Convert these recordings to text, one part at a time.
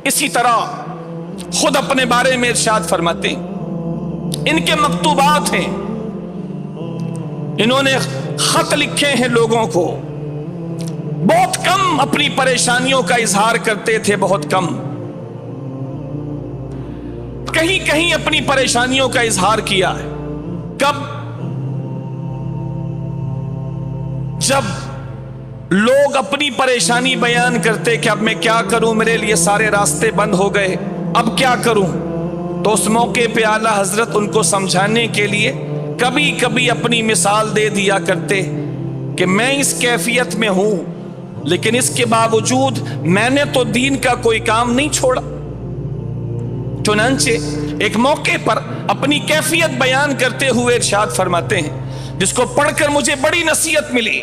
اسی طرح خود اپنے بارے میں ارشاد فرماتے ہیں، ان کے مکتوبات ہیں، انہوں نے خط لکھے ہیں لوگوں کو، بہت کم اپنی پریشانیوں کا اظہار کرتے تھے، بہت کم، کہیں کہیں اپنی پریشانیوں کا اظہار کیا ہے۔ کب؟ جب لوگ اپنی پریشانی بیان کرتے کہ اب میں کیا کروں، میرے لیے سارے راستے بند ہو گئے، اب کیا کروں، تو اس موقع پہ اعلیٰ حضرت ان کو سمجھانے کے لیے کبھی کبھی اپنی مثال دے دیا کرتے کہ میں اس کیفیت میں ہوں، لیکن اس کے باوجود میں نے تو دین کا کوئی کام نہیں چھوڑا۔ چنانچہ ایک موقع پر اپنی کیفیت بیان کرتے ہوئے ارشاد فرماتے ہیں، جس کو پڑھ کر مجھے بڑی نصیحت ملی،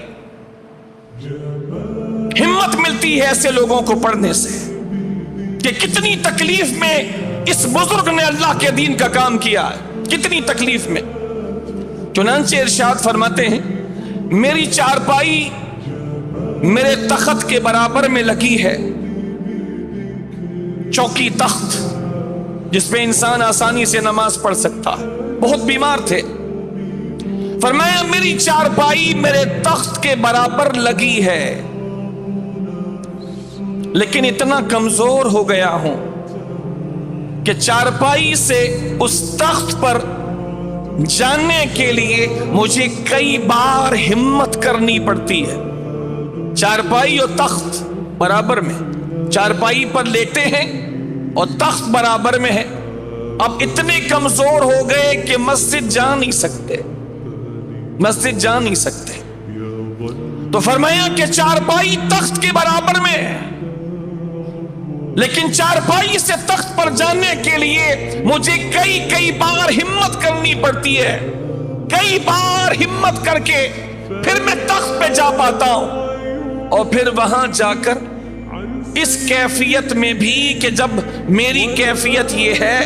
ہمت ملتی ہے ایسے لوگوں کو پڑھنے سے کہ کتنی تکلیف میں اس بزرگ نے اللہ کے دین کا کام کیا ہے، کتنی تکلیف میں۔ چنانچہ ارشاد فرماتے ہیں، میری چارپائی میرے تخت کے برابر میں لگی ہے، چوکی تخت جس پہ انسان آسانی سے نماز پڑھ سکتا ہے، بہت بیمار تھے، فرمایا میری چارپائی میرے تخت کے برابر لگی ہے، لیکن اتنا کمزور ہو گیا ہوں کہ چارپائی سے اس تخت پر جانے کے لیے مجھے کئی بار ہمت کرنی پڑتی ہے۔ چارپائی اور تخت برابر میں، چارپائی پر لیٹے ہیں اور تخت برابر میں ہے، اب اتنے کمزور ہو گئے کہ مسجد جا نہیں سکتے، مسجد جا نہیں سکتے، تو فرمایا کہ چارپائی تخت کے برابر میں ہے، لیکن چارپائی سے تخت پر جانے کے لیے مجھے کئی بار ہمت کرنی پڑتی ہے، کئی بار ہمت کر کے پھر میں تخت پہ جا پاتا ہوں، اور پھر وہاں جا کر اس کیفیت میں بھی کہ جب میری کیفیت یہ ہے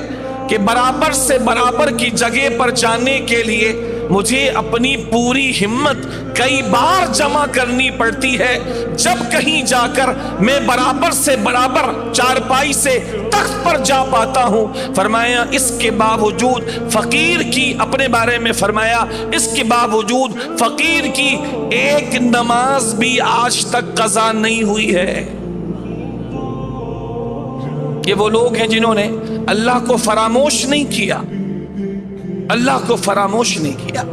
کہ برابر سے برابر کی جگہ پر جانے کے لیے مجھے اپنی پوری ہمت کئی بار جمع کرنی پڑتی ہے، جب کہیں جا کر میں برابر سے برابر چارپائی سے تخت پر جا پاتا ہوں۔ فرمایا اس کے باوجود فقیر کی، اپنے بارے میں فرمایا اس کے باوجود فقیر کی ایک نماز بھی آج تک قضا نہیں ہوئی ہے۔ یہ وہ لوگ ہیں جنہوں نے اللہ کو فراموش نہیں کیا، اللہ کو فراموش نہیں کیا۔